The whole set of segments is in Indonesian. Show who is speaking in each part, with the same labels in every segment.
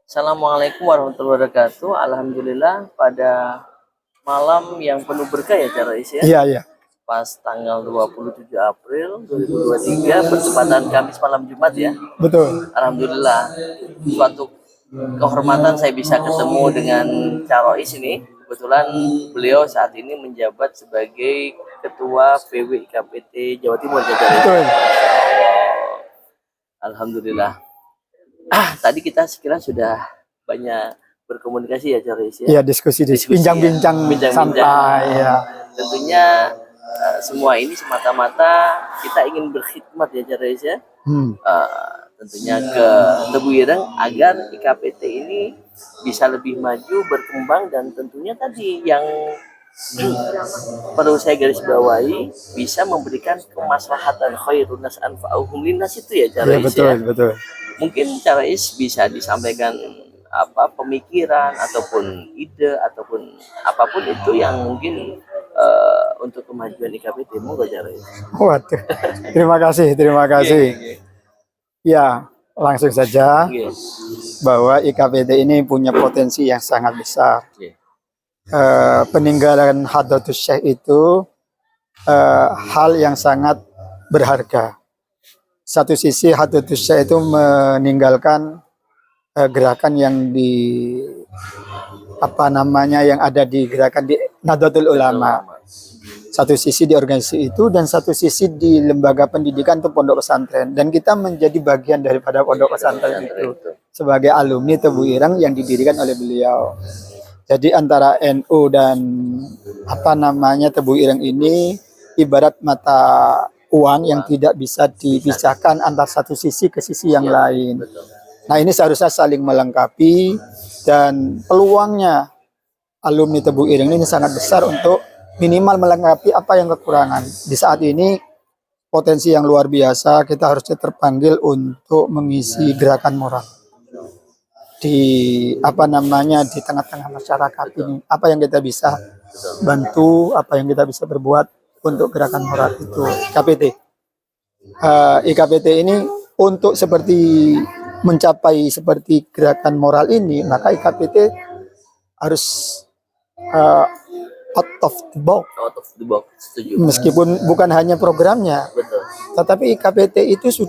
Speaker 1: Assalamualaikum warahmatullahi wabarakatuh. Alhamdulillah pada malam yang penuh berkah ya Kak Rais ya.
Speaker 2: Iya, iya.
Speaker 1: Pas tanggal 27 April 2023 bertepatan Kamis malam Jumat ya.
Speaker 2: Betul.
Speaker 1: Alhamdulillah suatu kehormatan saya bisa ketemu dengan Kak Rais ini. Kebetulan beliau saat ini menjabat sebagai Ketua PW IKPT Jawa Timur ya Kak Rais.
Speaker 2: Betul.
Speaker 1: Alhamdulillah. Tadi kita sekira sudah banyak berkomunikasi ya Joris ya.
Speaker 2: Iya, diskusi, bincang-bincang santai ya.
Speaker 1: Tentunya semua ini semata-mata kita ingin berkhidmat ya Joris ya. Tentunya ke Tebu Ireng agar IKPT ini bisa lebih maju, berkembang, dan tentunya tadi yang perlu saya garis bawahi bisa memberikan kemaslahatan khairun nas anfa'uhum linnas itu ya
Speaker 2: Iya,
Speaker 1: Joris
Speaker 2: betul,
Speaker 1: ya.
Speaker 2: betul.
Speaker 1: Mungkin Cara bisa disampaikan apa pemikiran ataupun ide ataupun apapun itu yang mungkin untuk kemajuan IKPT. Moga Cara
Speaker 2: Waduh. Terima kasih, terima kasih. Ya, langsung saja bahwa IKPT ini punya potensi yang sangat besar. Peninggalan Hadratus Syekh itu hal yang sangat berharga. Satu sisi Hadratus Syekh itu meninggalkan gerakan yang yang ada di gerakan di Nahdlatul Ulama. Satu sisi di organisasi itu dan satu sisi di lembaga pendidikan atau pondok pesantren, dan kita menjadi bagian daripada pondok pesantren itu sebagai alumni Tebu Ireng yang didirikan oleh beliau. Jadi antara NU dan Tebu Ireng ini ibarat mata uang yang tidak bisa dipisahkan antara satu sisi ke sisi yang lain. Nah, ini seharusnya saling melengkapi, dan peluangnya alumni Tebu Ireng ini sangat besar untuk minimal melengkapi apa yang kekurangan. Di saat ini potensi yang luar biasa, kita harusnya terpanggil untuk mengisi gerakan moral di di tengah-tengah masyarakat ini. Apa yang kita bisa bantu, apa yang kita bisa berbuat untuk gerakan moral itu. IKPT ini untuk mencapai seperti gerakan moral ini, maka IKPT harus out of the box.
Speaker 1: Setuju.
Speaker 2: Meskipun bukan hanya programnya, tetapi IKPT itu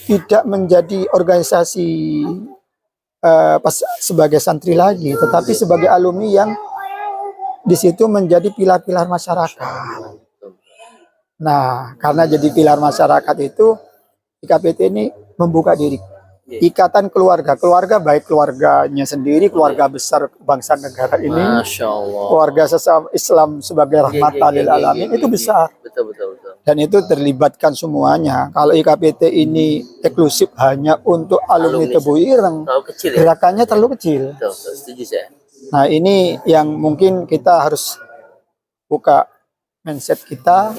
Speaker 2: tidak menjadi organisasi sebagai santri lagi, tetapi sebagai alumni yang di situ menjadi pilar-pilar masyarakat. Nah, karena jadi pilar masyarakat itu, IKPT ini membuka diri. Ikatan keluarga baik keluarganya sendiri, keluarga besar bangsa negara ini, keluarga sesama Islam sebagai rahmatan lil alamin itu besar.
Speaker 1: Betul.
Speaker 2: Dan itu terlibatkan semuanya. Kalau IKPT ini eksklusif hanya untuk alumni Tebu Ireng, gerakannya terlalu kecil.
Speaker 1: Setuju saya.
Speaker 2: Nah, ini yang mungkin kita harus buka mindset kita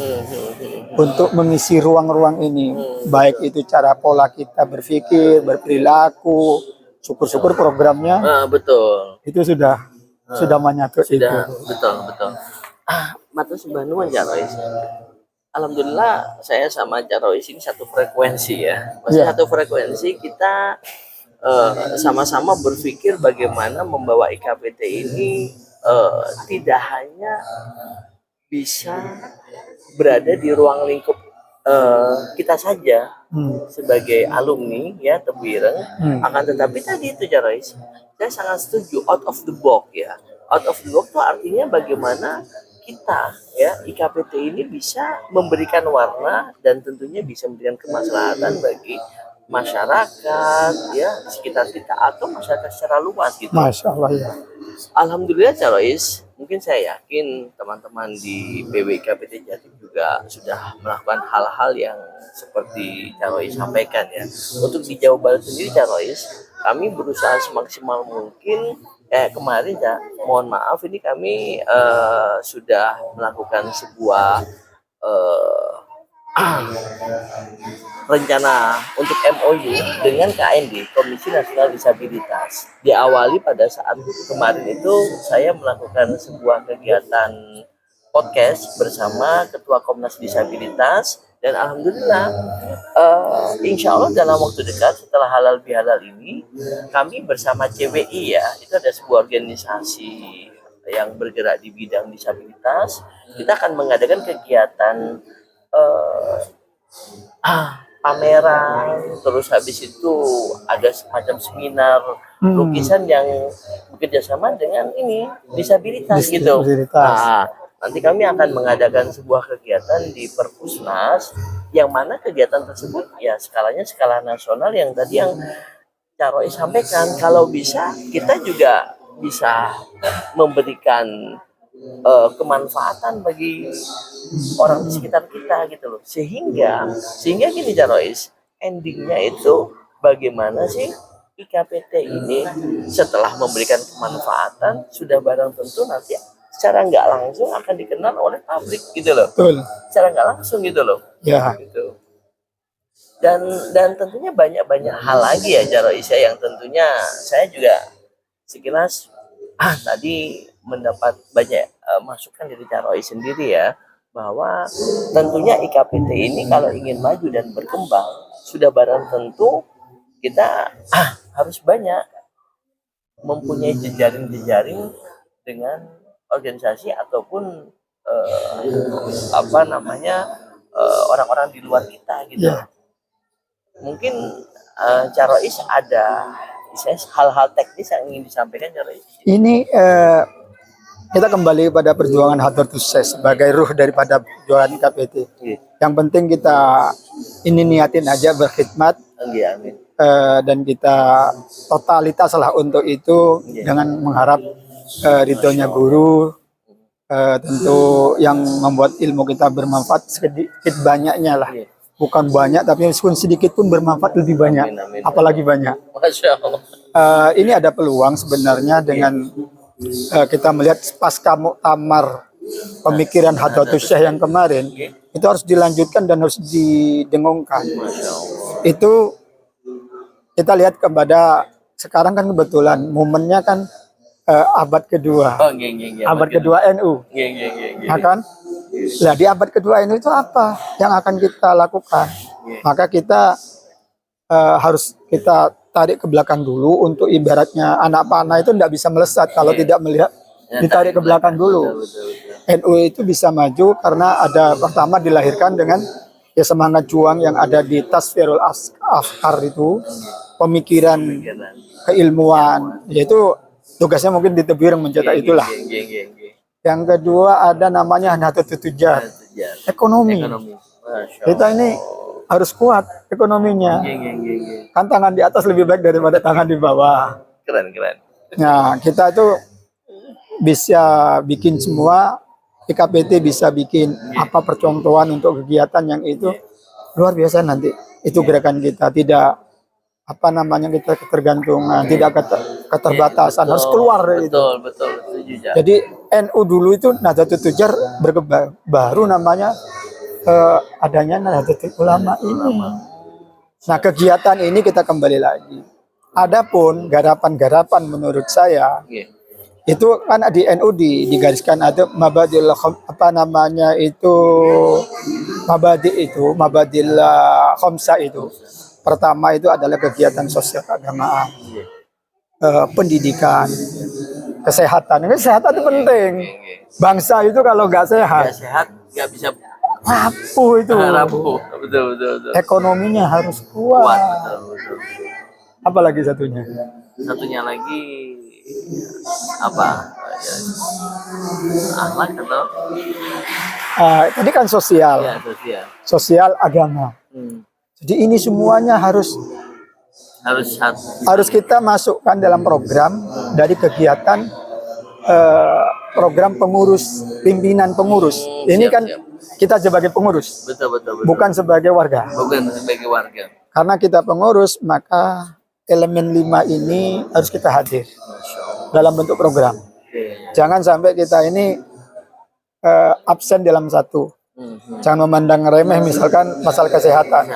Speaker 2: untuk mengisi ruang-ruang ini, baik itu cara pola kita berpikir, berperilaku. Syukur-syukur programnya itu sudah menyatu itu.
Speaker 1: Betul. Mata Subhanallah ya Rois. Alhamdulillah saya sama Rois ini satu frekuensi ya. Satu frekuensi, kita sama-sama berpikir bagaimana membawa IKPT ini tidak hanya bisa berada di ruang lingkup kita saja sebagai alumni ya Tebu Ireng, akan tetapi tadi itu Rois, saya sangat setuju out of the box ya. Out of the box itu artinya bagaimana kita ya IKPT ini bisa memberikan warna dan tentunya bisa memberikan kemaslahatan bagi masyarakat ya di sekitar kita atau masyarakat secara luas gitu.
Speaker 2: Masya Allah ya.
Speaker 1: Alhamdulillah Rois, mungkin saya yakin teman-teman di PWKPT Jatim juga sudah melakukan hal-hal yang seperti Rois sampaikan ya. Untuk di Jawa Barat sendiri Rois, kami berusaha semaksimal mungkin. Kemarin ya, mohon maaf ini kami sudah melakukan sebuah rencana untuk MOU dengan KND, Komisi Nasional Disabilitas. Diawali pada saat kemarin itu saya melakukan sebuah kegiatan podcast bersama Ketua Komnas Disabilitas Dan alhamdulillah, insya Allah dalam waktu dekat setelah halal bihalal ini, kami bersama CWI ya, itu ada sebuah organisasi yang bergerak di bidang disabilitas. Kita akan mengadakan kegiatan pameran, terus habis itu ada semacam seminar lukisan yang bekerja sama dengan ini disabilitas gitu.
Speaker 2: Disabilitas.
Speaker 1: Nah, nanti kami akan mengadakan sebuah kegiatan di Perpusnas, yang mana kegiatan tersebut ya skalanya skala nasional yang tadi yang Cak Roy sampaikan. Kalau bisa kita juga bisa memberikan kemanfaatan bagi orang di sekitar kita gitu loh. Sehingga gini Cak Roy, endingnya itu bagaimana sih IKPT ini setelah memberikan kemanfaatan sudah barang tentu nanti secara nggak langsung akan dikenal oleh publik gitu loh.
Speaker 2: Betul.
Speaker 1: Secara nggak langsung gitu loh.
Speaker 2: Ya.
Speaker 1: Gitu. Dan tentunya banyak hal lagi ya Cak Roy, yang tentunya saya juga sekilas tadi mendapat banyak masukan dari Cak Roy sendiri ya, bahwa tentunya IKPT ini kalau ingin maju dan berkembang sudah barang tentu kita harus banyak mempunyai jejaring-jejaring dengan organisasi ataupun orang-orang di luar kita gitu.
Speaker 2: Ya.
Speaker 1: Mungkin Cak Roy ada hal-hal teknis yang ingin disampaikan Cak Roy?
Speaker 2: Ini kita kembali pada perjuangan Hadratus Syekh sebagai ruh daripada perjuangan KPT. Yang penting kita ini niatin aja berkhidmat,
Speaker 1: Amin.
Speaker 2: dan kita totalitas lah untuk itu dengan mengharap ridhonya guru, tentu yang membuat ilmu kita bermanfaat sedikit banyaknya lah. Bukan banyak, tapi meskipun sedikit pun bermanfaat lebih banyak, apalagi banyak.
Speaker 1: Masya Allah.
Speaker 2: Ini ada peluang sebenarnya dengan kita melihat pasca muktamar pemikiran Hadratus Syekh yang kemarin, itu harus dilanjutkan dan harus didengungkan. Itu kita lihat kepada sekarang kan kebetulan momennya kan abad kedua, abad kedua NU, ya kan? Nah, di abad kedua NU itu apa yang akan kita lakukan? Maka kita harus kita tarik ke belakang dulu, untuk ibaratnya anak panah itu tidak bisa melesat kalau tidak melihat ditarik ke belakang dulu. NU itu bisa maju karena ada pertama dilahirkan dengan ya semangat juang yang ada di Tasfirul Afkar itu, pemikiran keilmuan, yaitu tugasnya mungkin di Tebir mencetak itulah. Yang kedua ada namanya Nahdlatul Tujar, ekonomi. Kita ini harus kuat ekonominya. Kan tangan di atas lebih baik daripada tangan di bawah.
Speaker 1: Keren.
Speaker 2: Nah, kita itu bisa bikin semua, IKPT bisa bikin apa percontohan untuk kegiatan yang itu luar biasa nanti. Itu gerakan kita, tidak kita ketergantungan, tidak keterbatasan, harus keluar dari itu.
Speaker 1: Betul.
Speaker 2: Jadi NU dulu itu Nahdlatul Tujar berkembang, baru namanya adanya Nahdlatul Ulama ini. Nah, kegiatan ini kita kembali lagi. Adapun garapan-garapan menurut saya itu kan di NU digariskan ada mabadil mabadil khamsa itu. Pertama itu adalah kegiatan sosial keagamaan, pendidikan, kesehatan. Kesehatan itu penting. Bangsa itu kalau nggak sehat,
Speaker 1: nggak bisa
Speaker 2: rapuh itu.
Speaker 1: Betul.
Speaker 2: Ekonominya harus kuat.
Speaker 1: Betul.
Speaker 2: Apalagi satunya?
Speaker 1: Satunya lagi apa? Akhlak atau?
Speaker 2: Tadi kan sosial.
Speaker 1: Ya, sosial.
Speaker 2: Sosial agama. Jadi ini semuanya harus kita masukkan dalam program dari kegiatan program pengurus, pimpinan pengurus. Ini kan kita sebagai pengurus.
Speaker 1: Betul.
Speaker 2: Bukan sebagai warga. Karena kita pengurus, maka elemen 5 ini harus kita hadir dalam bentuk program. Jangan sampai kita ini absen dalam satu. Jangan memandang remeh misalkan masalah kesehatan.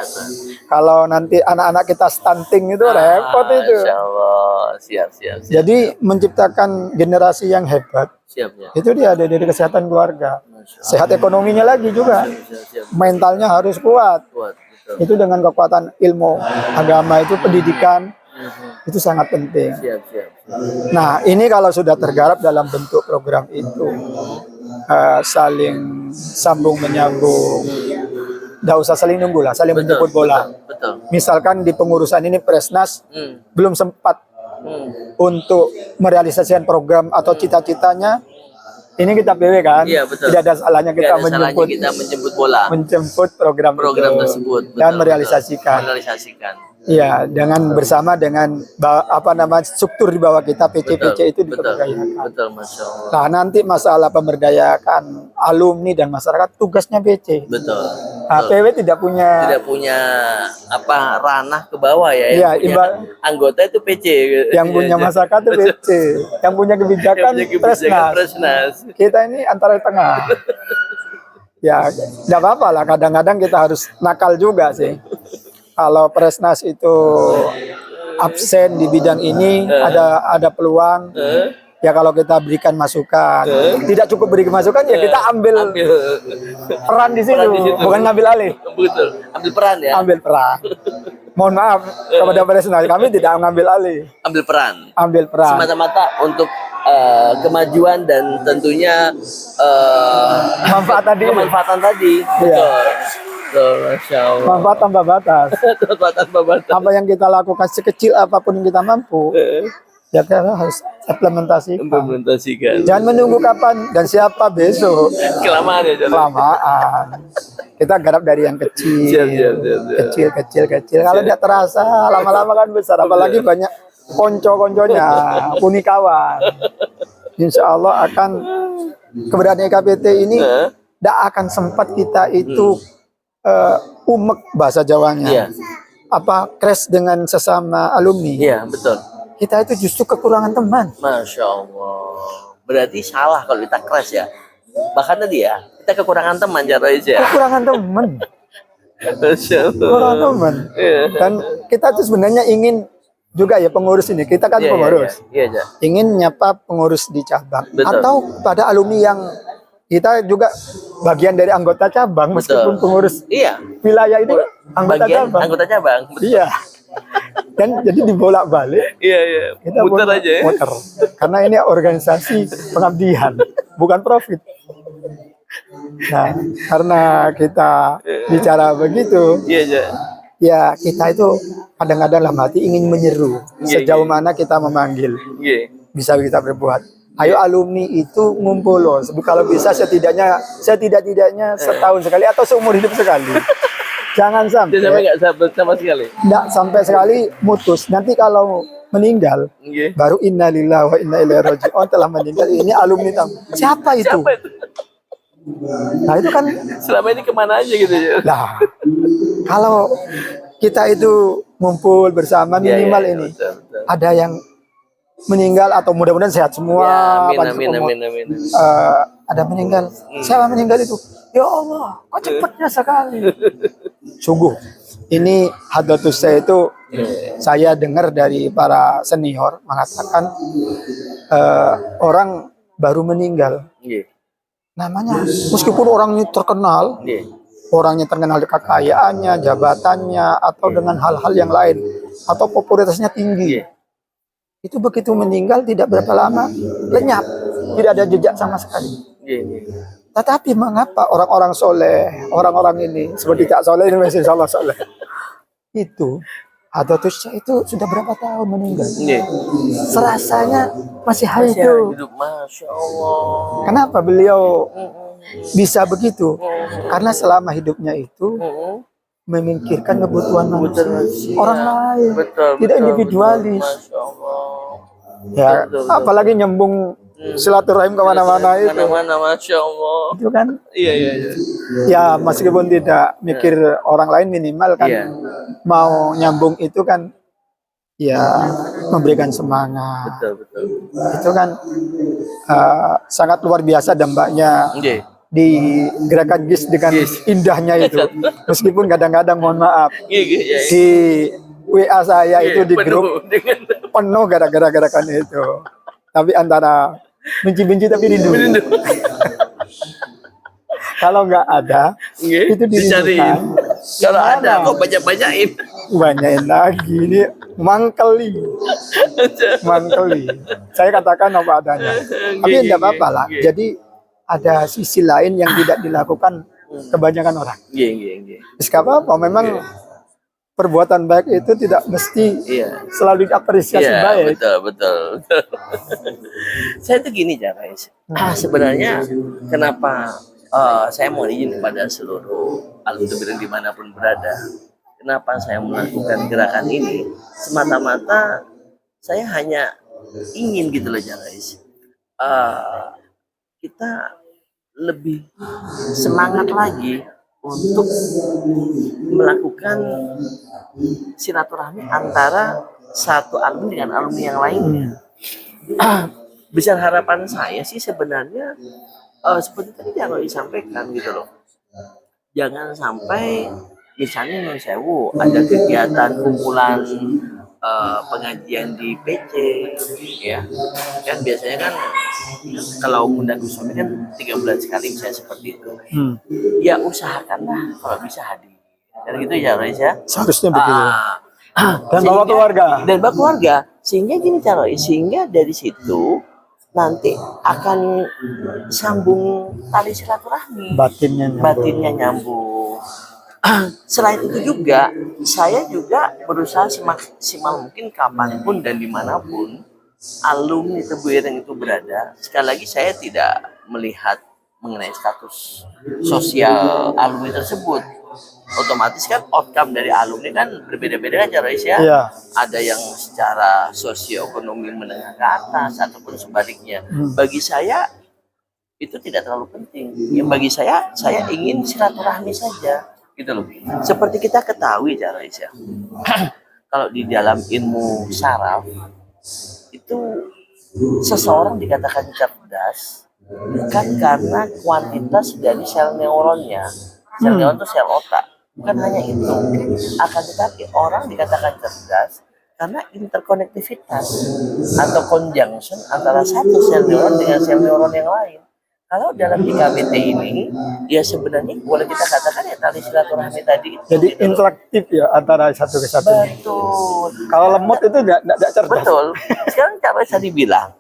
Speaker 2: Kalau nanti anak-anak kita stunting itu repot itu.
Speaker 1: Insya Allah. Siap.
Speaker 2: Jadi menciptakan generasi yang hebat
Speaker 1: Siap ya.
Speaker 2: itu dia dari kesehatan keluarga. Sehat ekonominya lagi juga.
Speaker 1: Siap.
Speaker 2: Mentalnya harus kuat.
Speaker 1: Kuat. Betul.
Speaker 2: Itu dengan kekuatan ilmu agama itu pendidikan itu sangat penting.
Speaker 1: Siap.
Speaker 2: Nah, ini kalau sudah tergarap dalam bentuk program itu saling sambung menyambung. Nggak usah saling nunggu lah, saling menjemput bola.
Speaker 1: Betul.
Speaker 2: Misalkan di pengurusan ini Presnas belum sempat untuk merealisasikan program atau cita-citanya, ini kita PW kan?
Speaker 1: Iya, betul.
Speaker 2: Tidak ada salahnya
Speaker 1: Nggak
Speaker 2: kita
Speaker 1: ada salahnya kita menjemput bola.
Speaker 2: menjemput program itu
Speaker 1: tersebut.
Speaker 2: dan
Speaker 1: Betul,
Speaker 2: merealisasikan.
Speaker 1: Merealisasikan.
Speaker 2: Iya, dengan bersama dengan struktur di bawah kita PC-PC itu diberdayakan.
Speaker 1: Betul, Masya Allah.
Speaker 2: Nah, nanti masalah pemberdayakan alumni dan masyarakat tugasnya PC.
Speaker 1: Betul.
Speaker 2: Nah, PW tidak punya
Speaker 1: ranah ke bawah ya.
Speaker 2: Iya,
Speaker 1: Yang punya anggota itu PC.
Speaker 2: yang punya masyarakat itu PC, yang punya kebijakan Presnas. Kita ini antara tengah. Ya, tidak apa-apa lah. Kadang-kadang kita harus nakal juga sih. Kalau Presnas itu absen di bidang ini, ada peluang. Ya kalau kita berikan masukan, tidak cukup beri masukan ya kita ambil peran di situ, bukan ngambil alih.
Speaker 1: Betul, ambil peran ya.
Speaker 2: Ambil peran. Mohon maaf kepada Presnas, kami tidak mengambil alih.
Speaker 1: Ambil peran.
Speaker 2: Ambil peran.
Speaker 1: Semata-mata untuk kemajuan dan tentunya kemanfaatan tadi. Betul. Masya Allah.
Speaker 2: Manfaat tanpa batas. Apa yang kita lakukan sekecil apapun yang kita mampu, ya kita harus implementasikan. Jangan menunggu kapan dan siapa besok.
Speaker 1: Kelamaan ya.
Speaker 2: Kelamaan. Kita garap dari yang kecil. Kecil. Kalau tidak terasa, lama-lama kan besar. Apalagi banyak konco-konconya, punikawan. Insya Allah akan keberadaan EKPT ini tidak akan sempat kita itu umek bahasa Jawanya.
Speaker 1: Iya.
Speaker 2: Crash dengan sesama alumni.
Speaker 1: Iya, betul.
Speaker 2: Kita itu justru kekurangan teman.
Speaker 1: Masya Allah. Berarti salah kalau kita crash ya. Bahkan tadi ya, kita kekurangan teman Jarois ya.
Speaker 2: Kekurangan teman.
Speaker 1: Masya Allah.
Speaker 2: Kekurangan teman.
Speaker 1: Iya.
Speaker 2: Dan kita tuh sebenarnya ingin juga ya pengurus ini. Kita kan pengurus.
Speaker 1: Iya.
Speaker 2: Ingin nyapa pengurus di cabang.
Speaker 1: Betul.
Speaker 2: Atau pada alumni yang kita juga bagian dari anggota cabang, meskipun pengurus wilayah itu anggota cabang. Iya. Dan jadi dibolak-balik.
Speaker 1: Iya.
Speaker 2: Kita
Speaker 1: muter aja ya.
Speaker 2: Muter. Karena ini organisasi pengabdian, bukan profit. Nah, karena kita bicara begitu, ya kita itu kadang-kadang dalam hati ingin menyeru sejauh mana kita memanggil. Bisa kita berbuat. Ayo alumni itu ngumpul loh. Kalau bisa setidaknya setahun sekali atau seumur hidup sekali. Jangan sampai.
Speaker 1: Nggak sama sekali.
Speaker 2: Nggak sampai sekali mutus. Nanti kalau meninggal, baru innalillahi wa inna ilaihi raji'un telah meninggal. Ini alumni tamu. Siapa itu? Nah itu kan.
Speaker 1: Selama ini kemana aja gitu ya?
Speaker 2: Nah, kalau kita itu ngumpul bersama minimal ini.
Speaker 1: Betul.
Speaker 2: Ada yang meninggal atau mudah-mudahan sehat semua.
Speaker 1: Amin.
Speaker 2: Ada meninggal. Siapa meninggal itu? Ya Allah, kok cepatnya sekali. Sungguh, ini hadratus saya itu saya dengar dari para senior mengatakan orang baru meninggal. Namanya, meskipun orang ini terkenal, orangnya terkenal dengan kekayaannya, jabatannya, atau dengan hal-hal yang lain, atau popularitasnya tinggi. Itu begitu meninggal tidak berapa lama lenyap, tidak ada jejak sama sekali. Tetapi mengapa orang-orang soleh, orang-orang ini seperti Cak Soleh ini masih Allah soleh, itu hadratusnya itu sudah berapa tahun meninggal? Serasanya masih hidup.
Speaker 1: Masya Allah.
Speaker 2: Kenapa beliau bisa begitu? Karena selama hidupnya itu memikirkan kebutuhan manusia, orang lain, tidak individualis.
Speaker 1: Masya Allah.
Speaker 2: Ya, apalagi nyambung silaturahim kemana-mana itu.
Speaker 1: Kemana-mana, Masya Allah.
Speaker 2: Itu kan?
Speaker 1: Iya.
Speaker 2: Ya, meskipun tidak mikir orang lain minimal kan, mau nyambung itu kan, ya memberikan semangat.
Speaker 1: Betul.
Speaker 2: Itu kan sangat luar biasa dampaknya di gerakan GIS dengan indahnya itu. Meskipun kadang-kadang mohon maaf di WA saya itu di grup penuh gara-gara gerakan itu. Tapi antara benci-benci tapi rindu. Kalau nggak ada, itu dirindukan.
Speaker 1: Kalau ada, kok banyak-banyakin.
Speaker 2: Banyakin lagi, ini mangkeli. Saya katakan apa adanya. Tapi tidak apa-apa lah. Jadi ada sisi lain yang tidak dilakukan kebanyakan orang. Terus apa-apa, memang perbuatan baik itu tidak mesti selalu diapresiasi baik.
Speaker 1: Betul. Saya tuh gini, guys. Sebenarnya kenapa saya mau izin kepada seluruh alumni dimanapun berada. Kenapa saya melakukan gerakan ini? Semata-mata saya hanya ingin gitu loh, guys. Kita lebih semangat lagi untuk melakukan silaturahmi antara satu alumni dengan alumni yang lainnya. Besar harapan saya sih sebenarnya seperti tadi yang disampaikan gitu loh. Jangan sampai misalnya non sewu ada kegiatan kumpulan pengajian di PC ya. Kan biasanya kan kalau undang Gusmi kan 3 bulan sekali misalnya seperti itu. Ya usahakanlah kalau bisa hadir. Dan gitu ya Rois ya.
Speaker 2: Seharusnya begitu. Dan bawa keluarga. Sehingga gini Rois, sehingga dari situ nanti akan sambung tali silaturahmi, batinnya nyambung. Selain itu juga saya juga berusaha semaksimal mungkin kapanpun dan dimanapun alumni Tebu Ireng itu berada. Sekali lagi saya tidak melihat mengenai status sosial alumni tersebut. Otomatis kan outcome dari alumni kan berbeda-beda kan Rois ya. Ada yang secara sosioekonomi menengah ke atas ataupun sebaliknya. Bagi saya itu tidak terlalu penting. Yang bagi saya ingin silaturahmi saja gitu loh. Seperti kita ketahui Rois ya. Kalau di dalam ilmu saraf itu seseorang dikatakan cerdas bukan karena kuantitas dari sel neuronnya. Sel neuron itu sel otak. Bukan hanya itu, akan tetapi orang dikatakan cerdas karena interkonektivitas atau conjunction antara satu sel neuron dengan sel neuron yang lain. Kalau dalam IKBT ini, ya sebenarnya boleh kita katakan ya tali silaturahmi tadi itu. Jadi interaktif ya antara satu ke satu.
Speaker 1: Betul.
Speaker 2: Kalau lemot itu tidak cerdas.
Speaker 1: Betul. Sekarang cara saya dibilang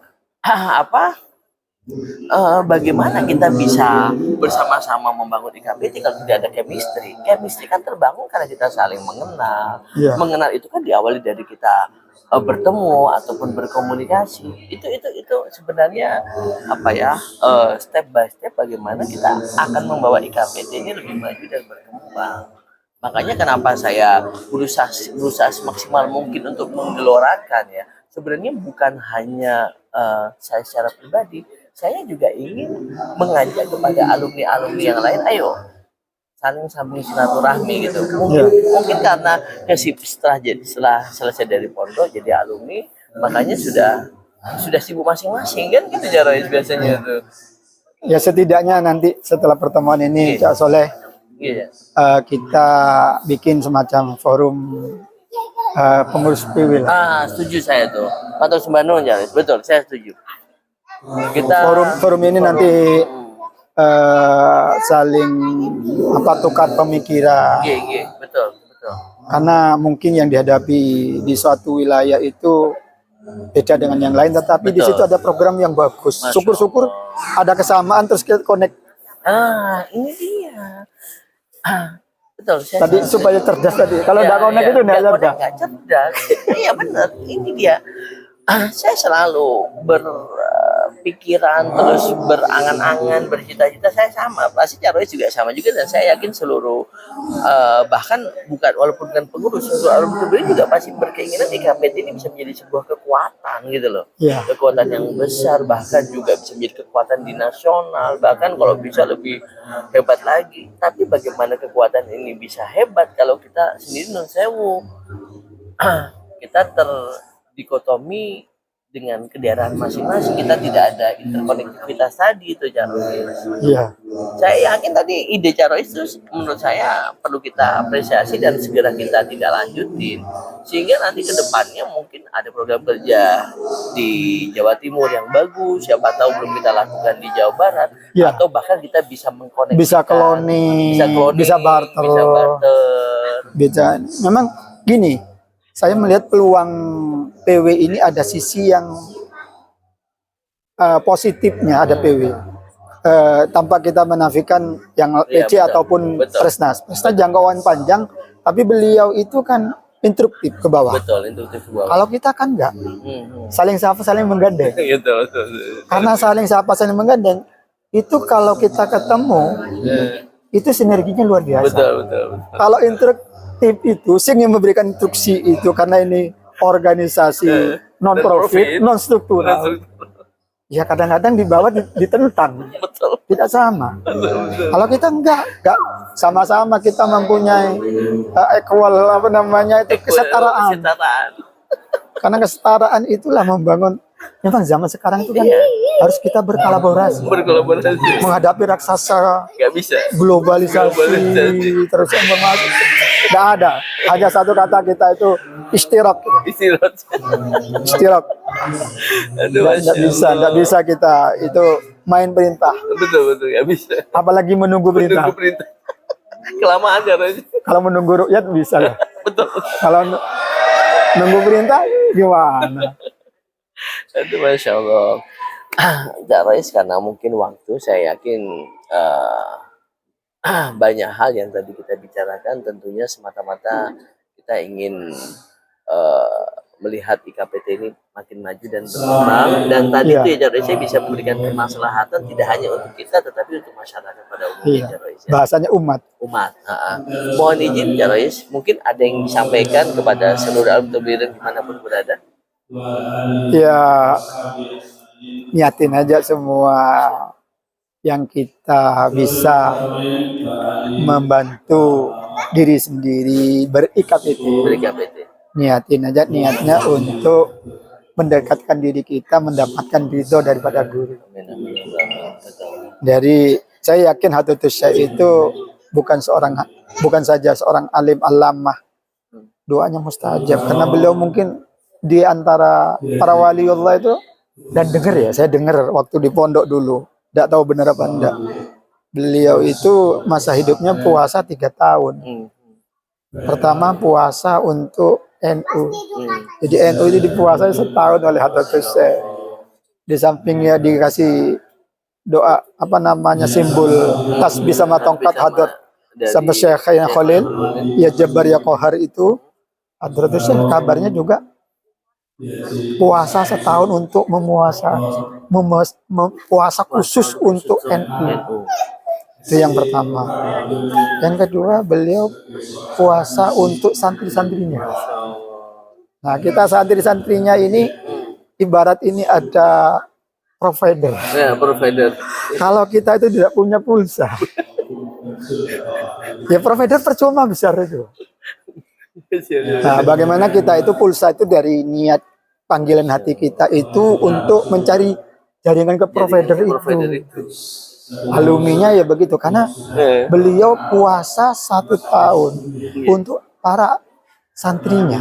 Speaker 1: bagaimana kita bisa bersama-sama membangun IKBT kalau tidak ada chemistry? Chemistry kan terbangun karena kita saling mengenal. Mengenal itu kan diawali dari kita bertemu ataupun berkomunikasi. Itu sebenarnya step by step bagaimana kita akan membawa IKBT ini lebih maju dan berkembang. Makanya kenapa saya berusaha semaksimal mungkin untuk menggelorakan ya. Sebenarnya bukan hanya saya secara pribadi, saya juga ingin mengajak kepada alumni-alumni yang lain, ayo saling sambung silaturahmi gitu. Mungkin karena setelah selesai dari pondok jadi alumni, makanya sudah sibuk masing-masing kan gitu Rois biasanya tuh.
Speaker 2: Ya setidaknya nanti setelah pertemuan ini Cak Soleh kita bikin semacam forum pengurus PW lah.
Speaker 1: Setuju saya tuh. Matur sembah nuwun Rois. Betul, saya setuju. Kita
Speaker 2: forum ini nanti saling tukar pemikiran.
Speaker 1: Betul.
Speaker 2: Karena mungkin yang dihadapi di suatu wilayah itu beda dengan yang lain, tetapi di situ ada program yang bagus. Syukur-syukur ada kesamaan terus kita connect.
Speaker 1: Ini dia. Betul.
Speaker 2: Tadi supaya cerdas tadi. Kalau tidak connect itu tidak
Speaker 1: cerdas. Iya benar. Ini dia. Saya selalu berpikiran terus berangan-angan bercita-cita. Saya sama pasti Rois juga sama juga, dan saya yakin seluruh bahkan walaupun bukan pengurus, seluruh alumni juga pasti berkeinginan IKBT ini bisa menjadi sebuah kekuatan gitu loh. Kekuatan yang besar, bahkan juga bisa menjadi kekuatan di nasional, bahkan kalau bisa lebih hebat lagi. Tapi bagaimana kekuatan ini bisa hebat kalau kita sendiri non sewu kita dikotomi dengan kendaraan masing-masing kita tidak ada interkonektivitas tadi itu Carois.
Speaker 2: Iya.
Speaker 1: Saya yakin tadi ide Carois itu menurut saya perlu kita apresiasi dan segera kita tidak lanjutin sehingga nanti ke depannya mungkin ada program kerja di Jawa Timur yang bagus, siapa tahu belum kita lakukan di Jawa Barat,
Speaker 2: Ya.
Speaker 1: atau bahkan kita bisa mengkoneksikan,
Speaker 2: Bisa cloning, bisa barter. Bisa. Memang gini, saya melihat peluang PW ini ada sisi yang positifnya, ada PW. Tanpa kita menafikan yang
Speaker 1: Iya,
Speaker 2: PC
Speaker 1: betul,
Speaker 2: ataupun
Speaker 1: betul.
Speaker 2: Presnas. Presnas jangkauan panjang, tapi beliau itu kan instruktif ke bawah.
Speaker 1: Betul, intuitif gua.
Speaker 2: Kalau kita kan enggak, saling sapa, saling menggandeng.
Speaker 1: Gitu.
Speaker 2: Karena saling sapa, saling menggandeng, itu kalau kita ketemu, itu sinerginya luar biasa.
Speaker 1: Betul.
Speaker 2: Kalau instruktif itu, sing yang memberikan instruksi itu karena ini organisasi non profit, non struktural. Ya kadang-kadang di bawah ditentang,
Speaker 1: Betul.
Speaker 2: tidak sama. Kalau kita enggak sama-sama kita mempunyai equal apa namanya itu kesetaraan. Karena kesetaraan itulah membangun. Memang zaman sekarang itu kan harus kita berkolaborasi menghadapi raksasa
Speaker 1: Nggak bisa.
Speaker 2: globalisasi terus informasi. Nggak ada, hanya satu kata kita itu istirak.
Speaker 1: Aduh,
Speaker 2: Nggak bisa kita itu main perintah,
Speaker 1: betul nggak bisa.
Speaker 2: apalagi menunggu perintah.
Speaker 1: Kelamaan Carois.
Speaker 2: Kalau menunggu rukyat bisa lah.
Speaker 1: Betul.
Speaker 2: Kalau nunggu perintah gimana?
Speaker 1: Aduh, Masya Allah. Carois, karena mungkin waktu, saya yakin banyak hal yang tadi kita bicarakan tentunya semata-mata kita ingin melihat IKPT ini makin maju dan berkembang, dan tadi itu ya Carois bisa memberikan kemaslahatan tidak hanya untuk kita tetapi untuk masyarakat pada umumnya. Carois, ya.
Speaker 2: Bahasanya umat.
Speaker 1: Mohon izin Carois, mungkin ada yang disampaikan kepada seluruh alumni dimanapun berada.
Speaker 2: Ya, niatin aja semua yang kita bisa membantu diri sendiri ber-IKPT. Niatin aja niatnya untuk mendekatkan diri kita, mendapatkan ridho daripada guru. Dari saya yakin Hadratus Syekh itu bukan saja seorang alim alamah, doanya mustajab karena beliau mungkin di antara para waliullah itu, dan saya dengar waktu di pondok dulu, tidak tahu benar apa enggak, beliau itu masa hidupnya puasa 3 tahun. Pertama puasa untuk NU, jadi NU itu dipuasai setahun oleh Hadratus Syekh. Di sampingnya dikasih doa apa namanya simbol tasbih sama tongkat hadrat sama Syekh Khalil ya Jabbar ya Qahar itu. Hadratus Syekh kabarnya juga puasa setahun untuk puasa khusus untuk NU. Itu yang pertama. Yang kedua, beliau puasa untuk santri-santrinya. Nah, kita santri-santrinya ini ibarat ini ada provider.
Speaker 1: Ya, provider.
Speaker 2: Kalau kita itu tidak punya pulsa, ya provider percuma besar itu. Nah, bagaimana kita itu pulsa itu dari niat panggilan hati kita itu untuk mencari jaringan ke provider itu. Alumninya ya begitu, karena beliau puasa 1 tahun untuk para santrinya.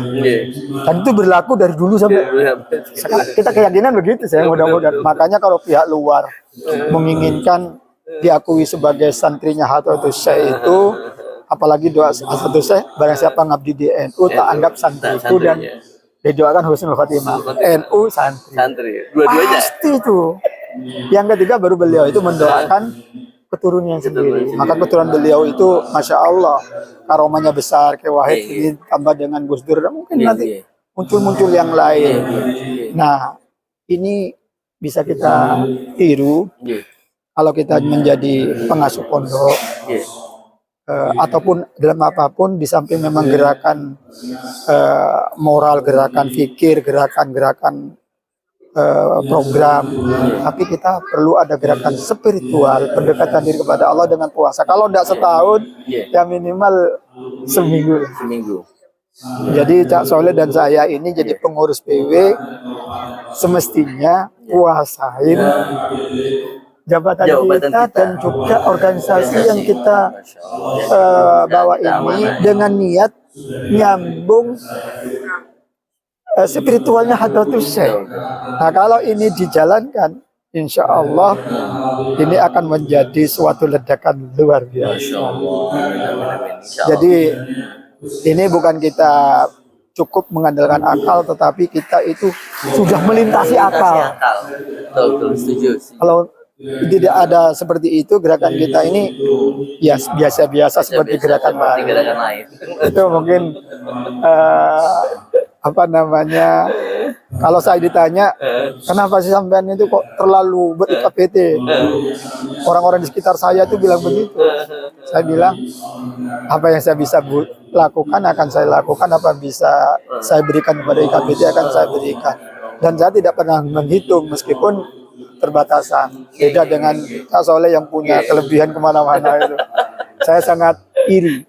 Speaker 2: Dan itu berlaku dari dulu sampai sekarang. Kita keyakinan begitu, saya mudah-mudahan. Makanya kalau pihak luar menginginkan diakui sebagai santrinya Hadratus Syekh itu, apalagi doa Hadratus Syekh, barang siapa ngabdi di NU tak anggap santriku dan didoakan husnul khotimah. NU santri.
Speaker 1: Dua-duanya.
Speaker 2: Pasti itu. Yang ketiga baru beliau itu mendoakan keturunannya sendiri. Maka keturunan beliau itu Masya Allah karomanya besar, kayak Wahid ini tambah dengan Gus Dur, mungkin nanti muncul-muncul yang lain. Nah, ini bisa kita tiru kalau kita menjadi pengasuh pondok ataupun dalam apapun, di samping memang gerakan moral, gerakan fikir, gerakan program, tapi kita perlu ada gerakan spiritual, pendekatan diri kepada Allah dengan puasa. Kalau tidak setahun, ya minimal seminggu. Jadi Cak Soleh dan saya ini jadi pengurus PW semestinya kuasain jabatan
Speaker 1: Jabatan
Speaker 2: kita
Speaker 1: kita.
Speaker 2: dan juga organisasi yang kita
Speaker 1: Masya Allah.
Speaker 2: bawa ini dengan niat nyambung spiritualnya Hadratus Syekh. Nah, kalau ini dijalankan, insya Allah ini akan menjadi suatu ledakan luar
Speaker 1: Masya
Speaker 2: biasa.
Speaker 1: Allah. Amin, amin, amin. Insya Allah.
Speaker 2: Jadi ini bukan kita cukup mengandalkan akal, tetapi kita itu sudah melintasi
Speaker 1: Kasih
Speaker 2: akal.
Speaker 1: akal. Betul, betul, setuju.
Speaker 2: Kalau tidak ada seperti itu, gerakan kita ini ya biasa-biasa seperti gerakan
Speaker 1: seperti
Speaker 2: lain.
Speaker 1: gerakan lain.
Speaker 2: Itu mungkin apa namanya, kalau saya ditanya kenapa sih sampean itu kok terlalu ber-IKPT, orang-orang di sekitar saya itu bilang begitu. Saya bilang apa yang saya bisa lakukan akan saya lakukan, apa bisa saya berikan kepada IKPT akan saya berikan, dan saya tidak pernah menghitung meskipun terbatasan. Beda dengan Kak Soleh yang punya kelebihan kemana-mana itu. Saya sangat iri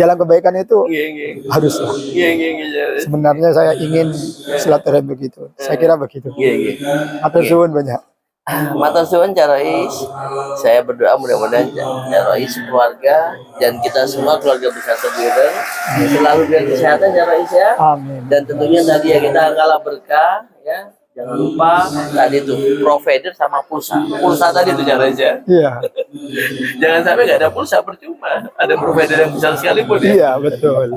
Speaker 2: dalam kebaikan itu haruslah. Sebenarnya saya ingin silaturahmi begitu. Saya kira begitu. Atur suwun banyak.
Speaker 1: Matur suwun Cak Rois. Saya berdoa mudah-mudahan Cak Rois, keluarga dan kita semua keluarga besar Tebuireng selalu diberi kesehatan Cak Rois ya.
Speaker 2: Amin.
Speaker 1: Dan tentunya tadi ya kita kalah berkah ya. Jangan lupa tadi tuh provider sama pulsa. Pulsa tadi tuh Cak Rois ya.
Speaker 2: Iya.
Speaker 1: Jangan sampai nggak ada pulsa percuma. Ada provider yang besar sekalipun ya.
Speaker 2: Iya, betul.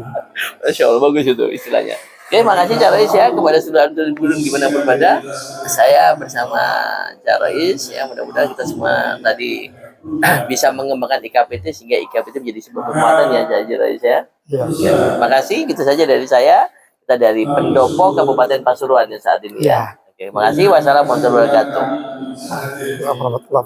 Speaker 1: Masya Allah, bagus itu istilahnya. Oke, makasih Cak Rois ya kepada saudara Tebuireng dimanapun berada. Saya bersama Cak Rois ya, mudah-mudahan kita semua tadi bisa mengembangkan IKPT sehingga IKPT menjadi sebuah kekuatan ya Cak Rois ya.
Speaker 2: Iya.
Speaker 1: Ya, makasih, itu saja dari saya. Kita dari Pendopo Kabupaten Pasuruan ya saat ini ya.
Speaker 2: Iya.
Speaker 1: Oke, makasih. Wassalamualaikum warahmatullahi wabarakatuh.
Speaker 2: Warahmatullahi